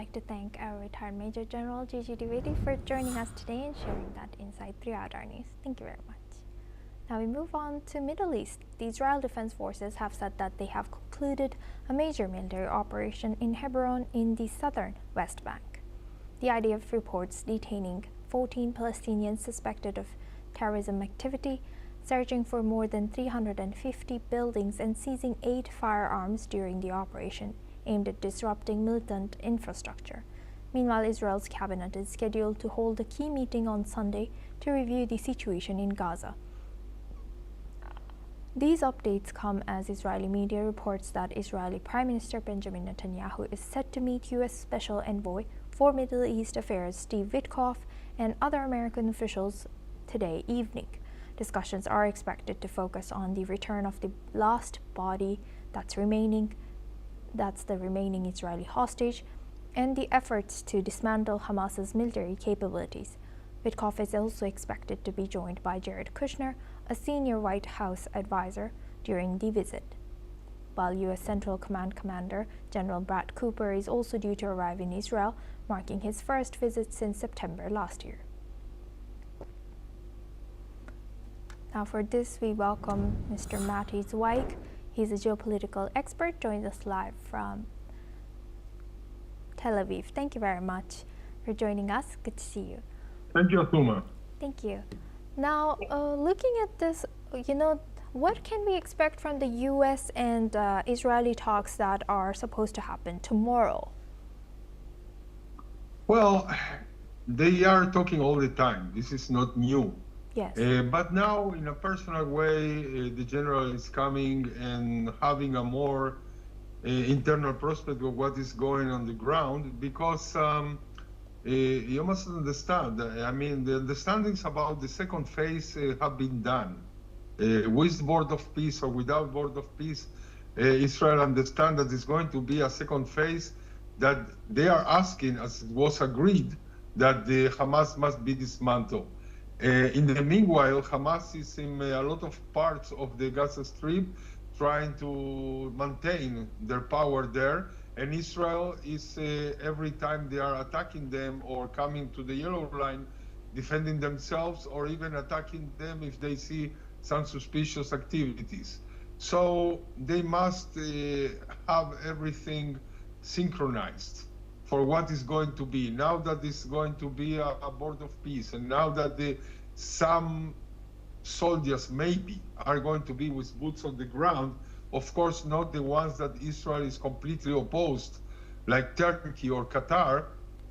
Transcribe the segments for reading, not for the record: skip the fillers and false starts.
like to thank our retired Major General Gigi Dwivedi for joining us today and sharing that insight throughout our news. Thank you very much. Now we move on to Middle East. The Israel Defense Forces have said that they have concluded a major military operation in Hebron in the southern West Bank. The IDF reports detaining 14 Palestinians suspected of terrorism activity, searching for more than 350 buildings and seizing 8 firearms during the operation aimed at disrupting militant infrastructure. Meanwhile, Israel's cabinet is scheduled to hold a key meeting on Sunday to review the situation in Gaza. These updates come as Israeli media reports that Israeli Prime Minister Benjamin Netanyahu is set to meet U.S. Special Envoy for Middle East Affairs Steve Witkoff and other American officials today evening. Discussions are expected to focus on the return of the last body that's the remaining Israeli hostage, and the efforts to dismantle Hamas's military capabilities. Witkoff is also expected to be joined by Jared Kushner, a senior White House advisor, during the visit. While U.S. Central Command Commander General Brad Cooper is also due to arrive in Israel, marking his first visit since September last year. Now for this, we welcome Mr. Matti Zweig. He's a geopolitical expert, joins us live from Tel Aviv. Thank you very much for joining us. Good to see you. Thank you, Atuma. Thank you. Now, looking at this, what can we expect from the U.S. and Israeli talks that are supposed to happen tomorrow? Well, they are talking all the time. This is not new. Yes. But now, in a personal way, the general is coming and having a more internal prospect of what is going on the ground, because you must understand, I mean, the understandings about the second phase have been done. With Board of Peace or without Board of Peace, Israel understands that it's going to be a second phase, that they are asking, as it was agreed, that the Hamas must be dismantled. In the meanwhile, Hamas is in a lot of parts of the Gaza Strip trying to maintain their power there, and Israel is every time they are attacking them or coming to the yellow line, defending themselves or even attacking them if they see some suspicious activities. So they must have everything synchronized for what is going to be. Now that it's going to be a Board of Peace, and now that some soldiers maybe are going to be with boots on the ground, of course not the ones that Israel is completely opposed, like Turkey or Qatar,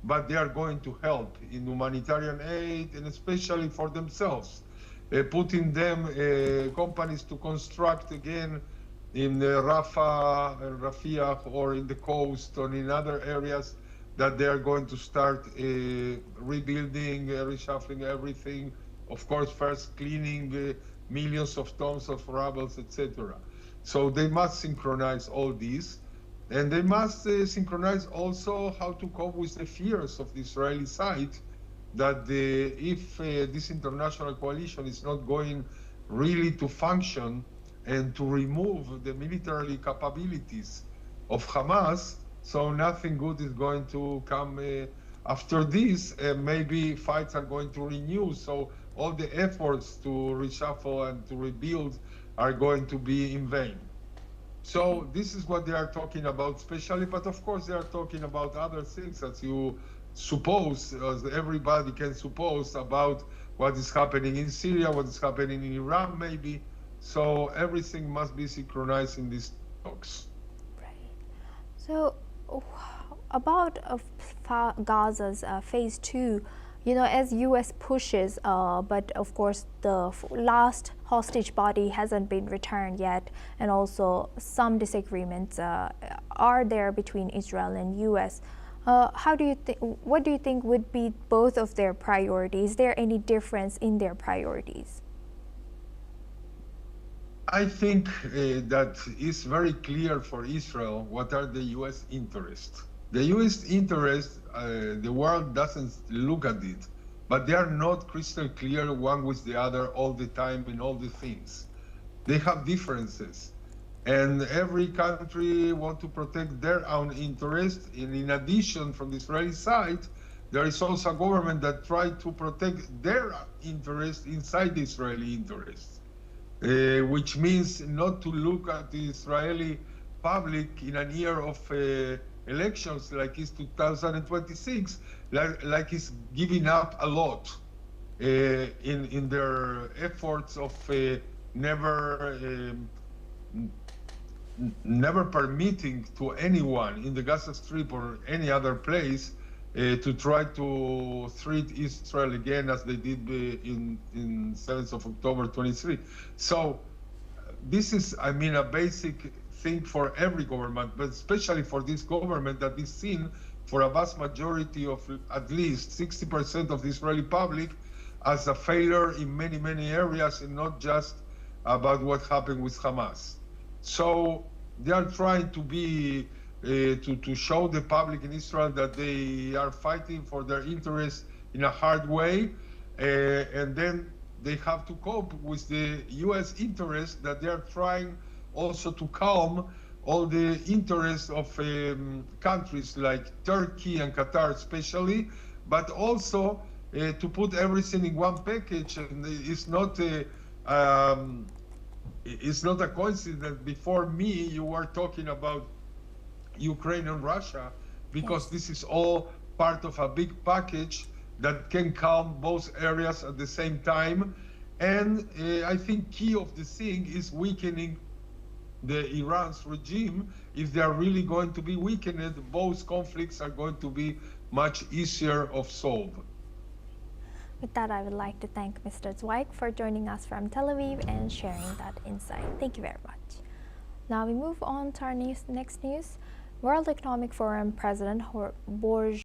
but they are going to help in humanitarian aid, and especially for themselves, putting them companies to construct again in Rafah and Rafah, or in the coast or in other areas, that they are going to start rebuilding, reshuffling everything. Of course, first cleaning millions of tons of rubble, etc. So they must synchronize all these, and they must synchronize also how to cope with the fears of the Israeli side, that if this international coalition is not going really to function and to remove the military capabilities of Hamas, so nothing good is going to come after this, and maybe fights are going to renew. So all the efforts to reshuffle and to rebuild are going to be in vain. So this is what they are talking about especially, but of course they are talking about other things, as you suppose, as everybody can suppose, about what is happening in Syria, what is happening in Iran maybe. So everything must be synchronized in these talks. Right. So about Gaza's phase 2, as U.S. pushes, but of course the last hostage body hasn't been returned yet, and also some disagreements are there between Israel and U.S. What do you think would be both of their priorities? Is there any difference in their priorities? I think that it's very clear for Israel what are the U.S. interests. The U.S. interests, the world doesn't look at it, but they are not crystal clear one with the other all the time in all the things. They have differences. And every country want to protect their own interest. And in addition, from the Israeli side, there is also a government that try to protect their interest inside the Israeli interest, which means not to look at the Israeli public in a year of elections like it's 2026, like it's giving up a lot in their efforts of never permitting to anyone in the Gaza Strip or any other place to try to threat Israel again as they did in 7th of October 23. So this is, I mean, a basic thing for every government, but especially for this government that is seen for a vast majority of at least 60% of the Israeli public as a failure in many, many areas and not just about what happened with Hamas. So they are trying to be, to show the public in Israel that they are fighting for their interests in a hard way. And then they have to cope with the US interests that they are trying also to calm all the interests of countries like Turkey and Qatar especially, but also to put everything in one package. And it's not a coincidence that before me you were talking about Ukraine and Russia, because Yes. this is all part of a big package that can calm both areas at the same time. And I think key of the thing is weakening the Iran's regime. If they are really going to be weakened, both conflicts are going to be much easier of solve. With that, I would like to thank Mr. Zweig for joining us from Tel Aviv and sharing that insight. Thank you very much. Now we move on to our next news. World Economic Forum President Borj